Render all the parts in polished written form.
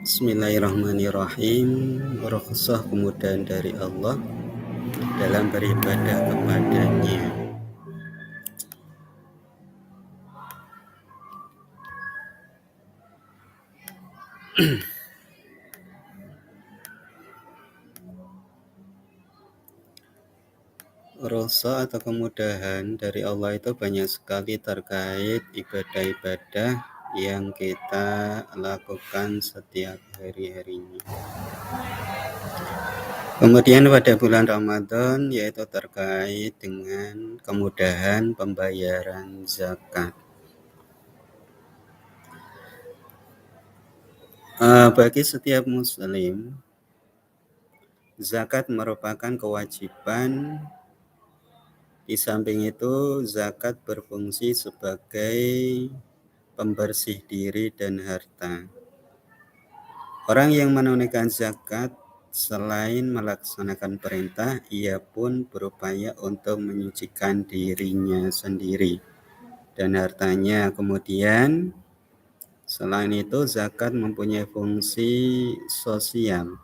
Bismillahirrahmanirrahim. Rukhsah kemudahan dari Allah dalam beribadah kepadanya. Rukhsah atau kemudahan dari Allah itu banyak sekali terkait ibadah-ibadah yang kita lakukan setiap hari-harinya. Kemudian pada bulan Ramadan yaitu terkait dengan kemudahan pembayaran zakat. Bagi setiap muslim, zakat merupakan kewajiban. Di samping itu, zakat berfungsi sebagai pembersih diri dan harta. Orang yang menunaikan zakat selain melaksanakan perintah, ia pun berupaya untuk menyucikan dirinya sendiri dan hartanya. Kemudian, selain itu, zakat mempunyai fungsi sosial.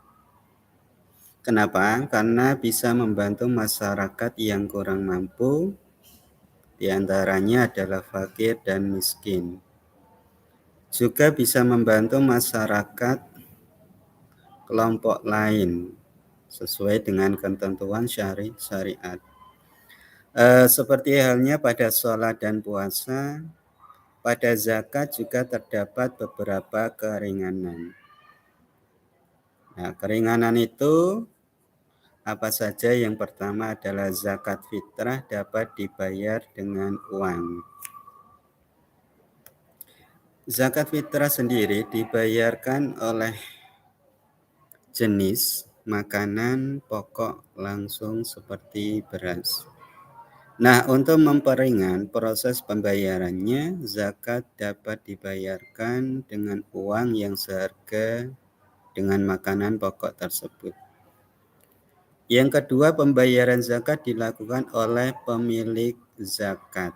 Kenapa? Karena bisa membantu masyarakat yang kurang mampu, di antaranya adalah fakir dan miskin. Juga bisa membantu masyarakat kelompok lain sesuai dengan ketentuan syariat. Seperti halnya pada sholat dan puasa, pada zakat juga terdapat beberapa keringanan. Nah, keringanan itu apa saja? Yang pertama adalah zakat fitrah dapat dibayar dengan uang. Zakat fitrah sendiri dibayarkan oleh jenis makanan pokok langsung seperti beras. Nah, untuk memperingan proses pembayarannya, zakat dapat dibayarkan dengan uang yang seharga dengan makanan pokok tersebut. Yang kedua, pembayaran zakat dilakukan oleh pemilik zakat.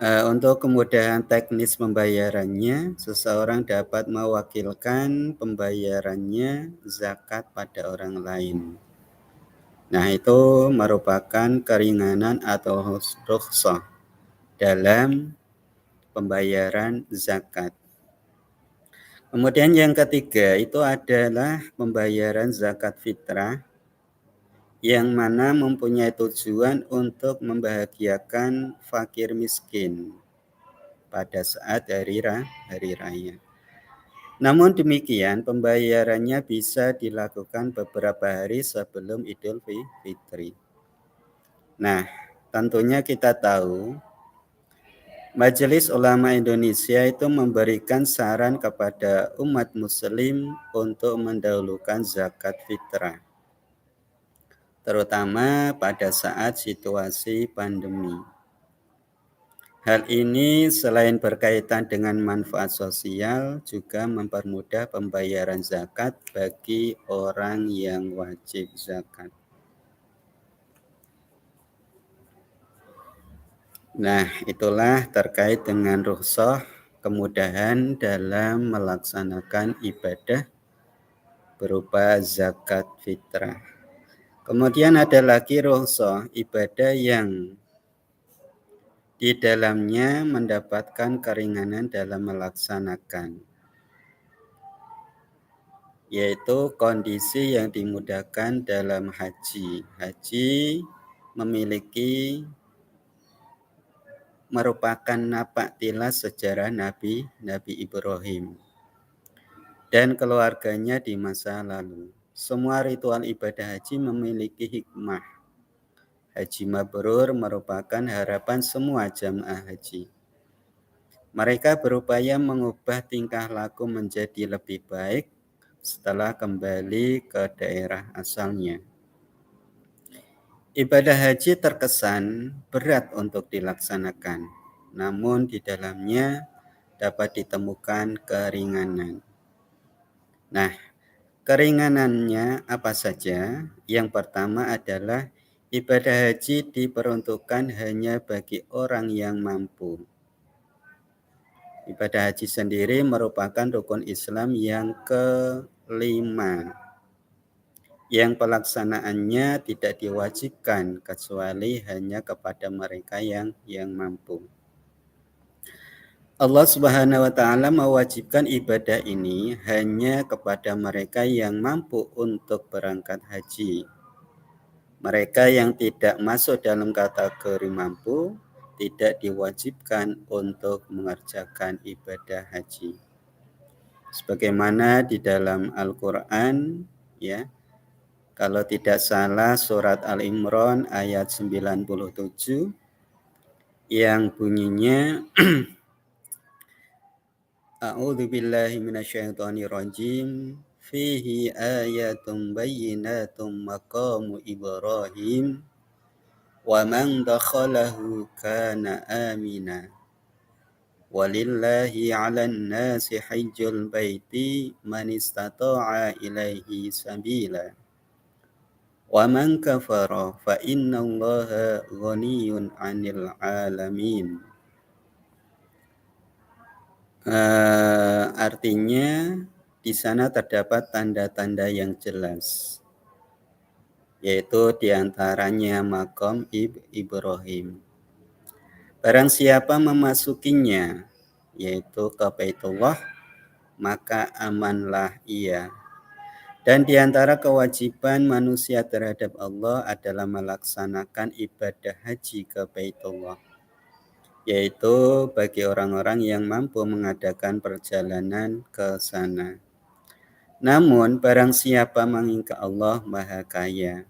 Untuk kemudahan teknis pembayarannya, seseorang dapat mewakilkan pembayarannya zakat pada orang lain. Nah, itu merupakan keringanan atau rukhsah dalam pembayaran zakat. Kemudian yang ketiga itu adalah pembayaran zakat fitrah, yang mana mempunyai tujuan untuk membahagiakan fakir miskin pada saat hari raya. Namun demikian, pembayarannya bisa dilakukan beberapa hari sebelum Idul Fitri. Nah, tentunya kita tahu Majelis Ulama Indonesia itu memberikan saran kepada umat muslim untuk mendahulukan zakat fitrah, terutama pada saat situasi pandemi. Hal ini selain berkaitan dengan manfaat sosial, juga mempermudah pembayaran zakat bagi orang yang wajib zakat. Nah, itulah terkait dengan rukhsah kemudahan dalam melaksanakan ibadah berupa zakat fitrah. Kemudian ada lagi rukhsah ibadah yang di dalamnya mendapatkan keringanan dalam melaksanakan, yaitu kondisi yang dimudahkan dalam haji. Haji merupakan napak tilas sejarah Nabi Ibrahim dan keluarganya di masa lalu. Semua ritual ibadah haji memiliki hikmah. Haji mabrur merupakan harapan semua jamaah haji. Mereka berupaya mengubah tingkah laku menjadi lebih baik setelah kembali ke daerah asalnya. Ibadah haji terkesan berat untuk dilaksanakan, namun di dalamnya dapat ditemukan keringanan. Nah, keringanannya apa saja? Yang pertama adalah ibadah haji diperuntukkan hanya bagi orang yang mampu. Ibadah haji sendiri merupakan rukun Islam yang kelima, yang pelaksanaannya tidak diwajibkan kecuali hanya kepada mereka yang mampu. Allah Subhanahu wa taala mewajibkan ibadah ini hanya kepada mereka yang mampu untuk berangkat haji. Mereka yang tidak masuk dalam kategori mampu tidak diwajibkan untuk mengerjakan ibadah haji. Sebagaimana di dalam Al-Qur'an, ya, kalau tidak salah surat Al-Imran ayat 97 yang bunyinya A'udzu billahi minasyaitonir rajim. Fihi ayatum bayyinatum maqamu Ibrahim wa man dakhalahu kana amina. Walillahi 'alan nasi hajjul baiti man istata'a ilaihi sabila. Wa man kafara fa innallaha ghaniyyun 'anil 'alamin. Artinya di sana terdapat tanda-tanda yang jelas, yaitu diantaranya makam Ibrahim. Barang siapa memasukinya, yaitu ke Baitullah, maka amanlah ia. Dan di antara kewajiban manusia terhadap Allah adalah melaksanakan ibadah haji ke Baitullah, yaitu bagi orang-orang yang mampu mengadakan perjalanan ke sana. Namun barang siapa mengingat Allah Maha Kaya,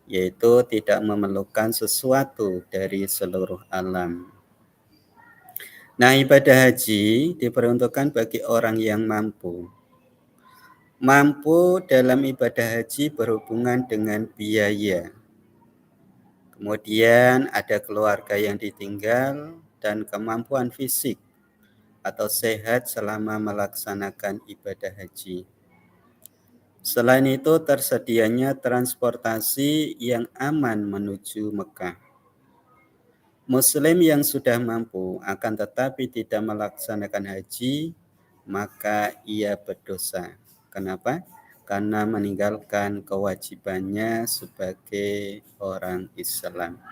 yaitu tidak memerlukan sesuatu dari seluruh alam. Nah, ibadah haji diperuntukkan bagi orang yang mampu. Mampu dalam ibadah haji berhubungan dengan biaya. Kemudian ada keluarga yang ditinggal dan kemampuan fisik atau sehat selama melaksanakan ibadah haji. Selain itu tersedianya transportasi yang aman menuju Mekah. Muslim yang sudah mampu akan tetapi tidak melaksanakan haji, maka ia berdosa. Kenapa? Karena meninggalkan kewajibannya sebagai orang Islam.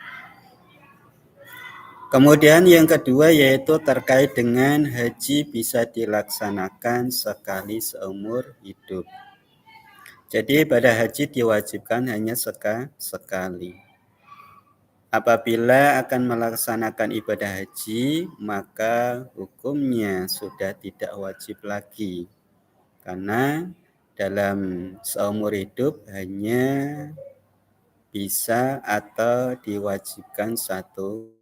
Kemudian yang kedua yaitu terkait dengan haji bisa dilaksanakan sekali seumur hidup. Jadi ibadah haji diwajibkan hanya sekali. Apabila akan melaksanakan ibadah haji, maka hukumnya sudah tidak wajib lagi. Karena dalam seumur hidup hanya bisa atau diwajibkan satu.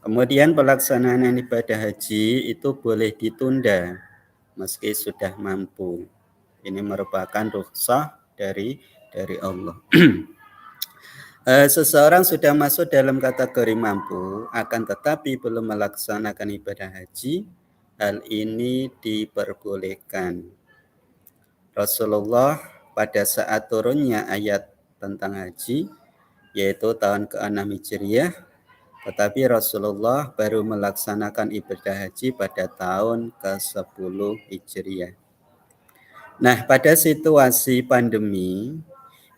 Kemudian pelaksanaan ibadah haji itu boleh ditunda meski sudah mampu. Ini merupakan rukhsah dari Allah. Seseorang sudah masuk dalam kategori mampu, akan tetapi belum melaksanakan ibadah haji, hal ini diperbolehkan. Rasulullah pada saat turunnya ayat tentang haji, yaitu tahun ke-6 Hijriah, tetapi Rasulullah baru melaksanakan ibadah haji pada tahun ke-10 Hijriah. Nah, pada situasi pandemi,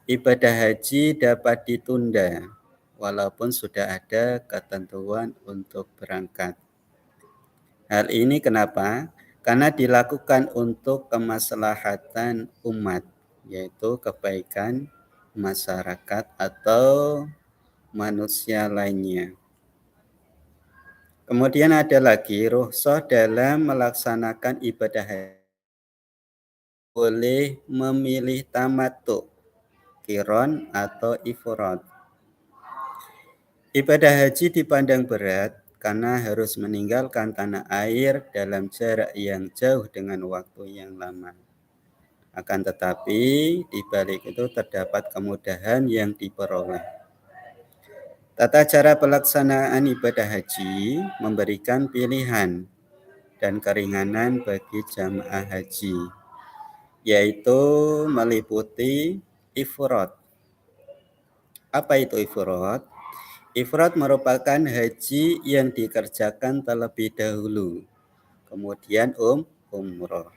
ibadah haji dapat ditunda walaupun sudah ada ketentuan untuk berangkat. Hal ini kenapa? Karena dilakukan untuk kemaslahatan umat, yaitu kebaikan masyarakat atau manusia lainnya. Kemudian ada lagi rukhsah dalam melaksanakan ibadah haji. Boleh memilih tamattu, qiron atau ifrad. Ibadah haji dipandang berat karena harus meninggalkan tanah air dalam jarak yang jauh dengan waktu yang lama. Akan tetapi di balik itu terdapat kemudahan yang diperoleh. Tata cara pelaksanaan ibadah haji memberikan pilihan dan keringanan bagi jamaah haji, yaitu meliputi ifrad. Apa itu ifrad? Ifrad merupakan haji yang dikerjakan terlebih dahulu, kemudian umroh.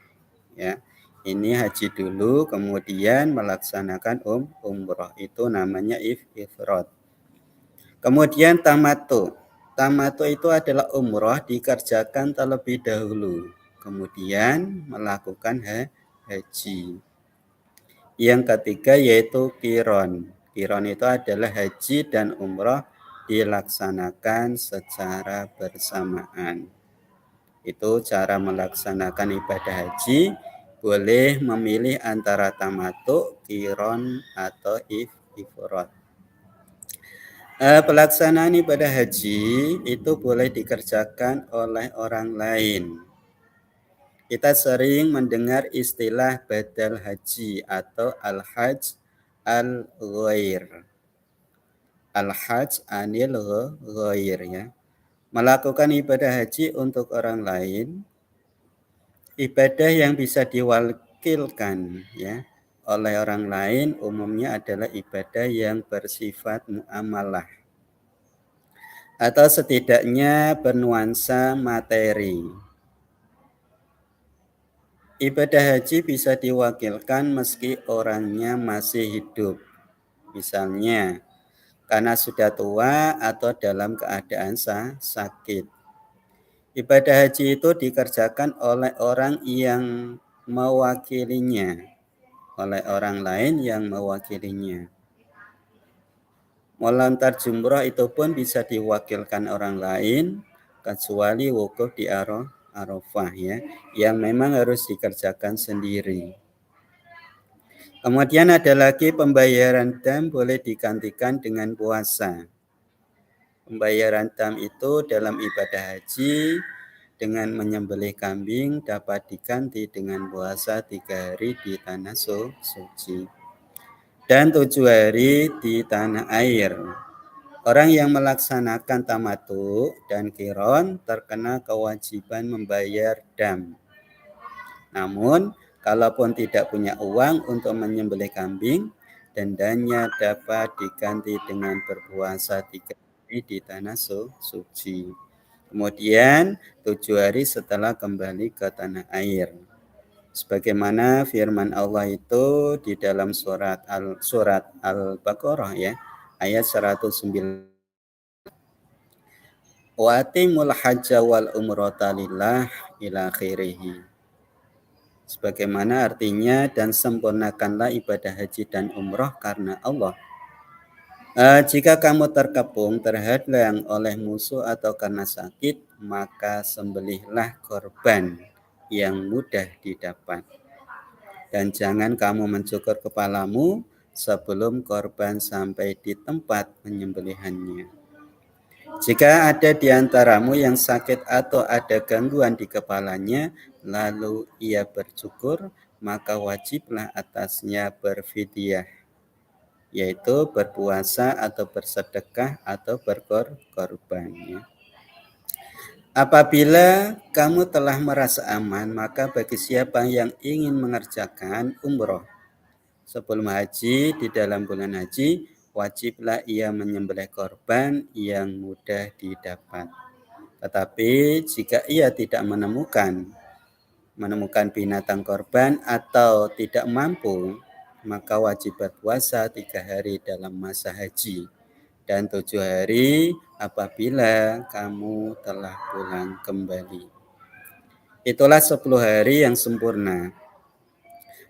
Ya, ini haji dulu, kemudian melaksanakan umroh. Itu namanya ifrad. Kemudian tamatu. Tamatu itu adalah umroh dikerjakan terlebih dahulu, kemudian melakukan haji. Yang ketiga yaitu kiron. Kiron itu adalah haji dan umroh dilaksanakan secara bersamaan. Itu cara melaksanakan ibadah haji. Boleh memilih antara tamatu, kiron, atau ifrad. Pelaksanaan ibadah haji itu boleh dikerjakan oleh orang lain. Kita sering mendengar istilah badal haji atau al-hajj al-ghair. Al-hajj anil ghair, ya. Melakukan ibadah haji untuk orang lain, ibadah yang bisa diwakilkan, ya, oleh orang lain umumnya adalah ibadah yang bersifat muamalah atau setidaknya bernuansa materi. Ibadah haji bisa diwakilkan meski orangnya masih hidup. Misalnya, karena sudah tua atau dalam keadaan sakit. Ibadah haji itu dikerjakan oleh orang yang mewakilinya, oleh orang lain yang mewakilinya. Melontar jumrah itu pun bisa diwakilkan orang lain, kecuali wukuf di Arafah, ya, yang memang harus dikerjakan sendiri. Kemudian ada lagi pembayaran dam boleh digantikan dengan puasa. Pembayaran dam itu dalam ibadah haji dengan menyembelih kambing dapat diganti dengan puasa 3 hari di tanah suci dan 7 hari di tanah air. Orang yang melaksanakan tamatu dan kiron terkena kewajiban membayar dam. Namun, kalaupun tidak punya uang untuk menyembelih kambing, dendanya dapat diganti dengan berpuasa 3 hari di tanah suci. Kemudian 7 hari setelah kembali ke tanah air. Sebagaimana firman Allah itu di dalam surat Al-Baqarah, ya, ayat 109. Wa atimul hajja wal umrata lillah ila akhirih. Sebagaimana artinya, dan sempurnakanlah ibadah haji dan umroh karena Allah. Jika kamu terkepung, terhadang oleh musuh atau karena sakit, maka sembelihlah korban yang mudah didapat. Dan jangan kamu mencukur kepalamu sebelum korban sampai di tempat penyembelihannya. Jika ada di antaramu yang sakit atau ada gangguan di kepalanya, lalu ia bercukur, maka wajiblah atasnya berfidyah, yaitu berpuasa atau bersedekah atau berkorban. Apabila kamu telah merasa aman, maka bagi siapa yang ingin mengerjakan umroh sebelum haji di dalam bulan haji, wajiblah ia menyembelih korban yang mudah didapat. Tetapi jika ia tidak menemukan binatang korban atau tidak mampu, maka wajib berpuasa 3 hari dalam masa haji dan 7 hari apabila kamu telah pulang kembali. Itulah 10 hari yang sempurna.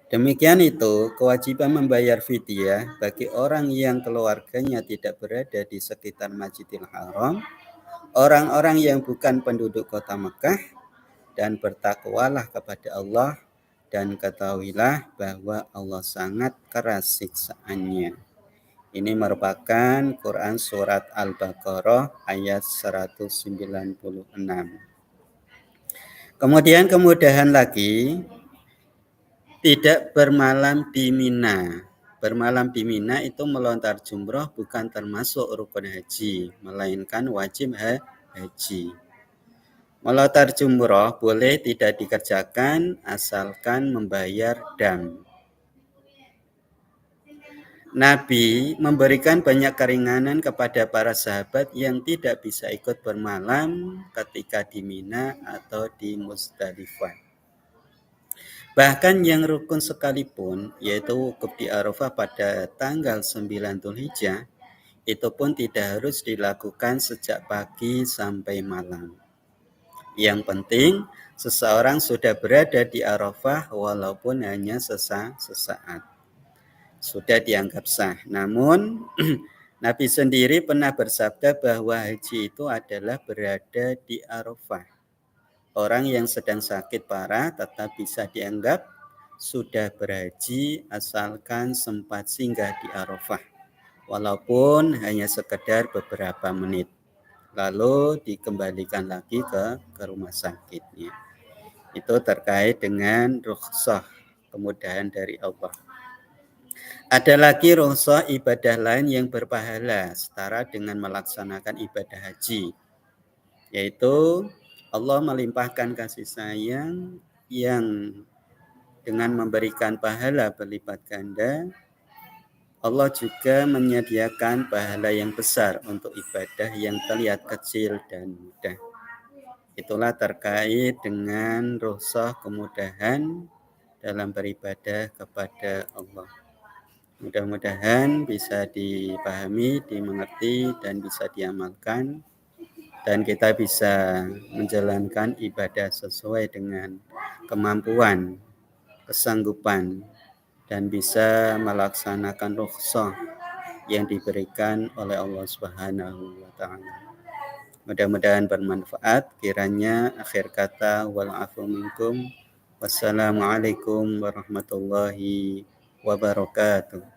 Demikian itu, kewajiban membayar fidyah bagi orang yang keluarganya tidak berada di sekitar Masjidil Haram, orang-orang yang bukan penduduk kota Mekah, dan bertakwalah kepada Allah, dan ketahuilah bahwa Allah sangat keras siksaannya. Ini merupakan Quran Surat Al-Baqarah ayat 196. Kemudian kemudahan lagi, tidak bermalam di Mina. Bermalam di Mina itu melontar jumroh bukan termasuk rukun haji, melainkan wajib haji. Melontar jumroh boleh tidak dikerjakan asalkan membayar dam. Nabi memberikan banyak keringanan kepada para sahabat yang tidak bisa ikut bermalam ketika di Mina atau di Muzdalifah. Bahkan yang rukun sekalipun, yaitu wukuf di Arafah pada tanggal 9 Dzulhijjah, itu pun tidak harus dilakukan sejak pagi sampai malam. Yang penting, seseorang sudah berada di Arafah walaupun hanya sesaat. Sudah dianggap sah. Namun, Nabi sendiri pernah bersabda bahwa haji itu adalah berada di Arafah. Orang yang sedang sakit parah tetap bisa dianggap sudah berhaji asalkan sempat singgah di Arafah, walaupun hanya sekedar beberapa menit. Lalu dikembalikan lagi ke rumah sakitnya. Itu terkait dengan rukhsah, kemudahan dari Allah. Ada lagi rukhsah ibadah lain yang berpahala setara dengan melaksanakan ibadah haji, yaitu Allah melimpahkan kasih sayang yang dengan memberikan pahala berlipat ganda. Allah juga menyediakan pahala yang besar untuk ibadah yang terlihat kecil dan mudah. Itulah terkait dengan rukhsah kemudahan dalam beribadah kepada Allah. Mudah-mudahan bisa dipahami, dimengerti, dan bisa diamalkan, dan kita bisa menjalankan ibadah sesuai dengan kemampuan, kesanggupan, dan bisa melaksanakan rukhsah yang diberikan oleh Allah Subhanahu wa taala. Mudah-mudahan bermanfaat. Kiranya akhir kata wal afu minkum. Wassalamualaikum warahmatullahi wabarakatuh.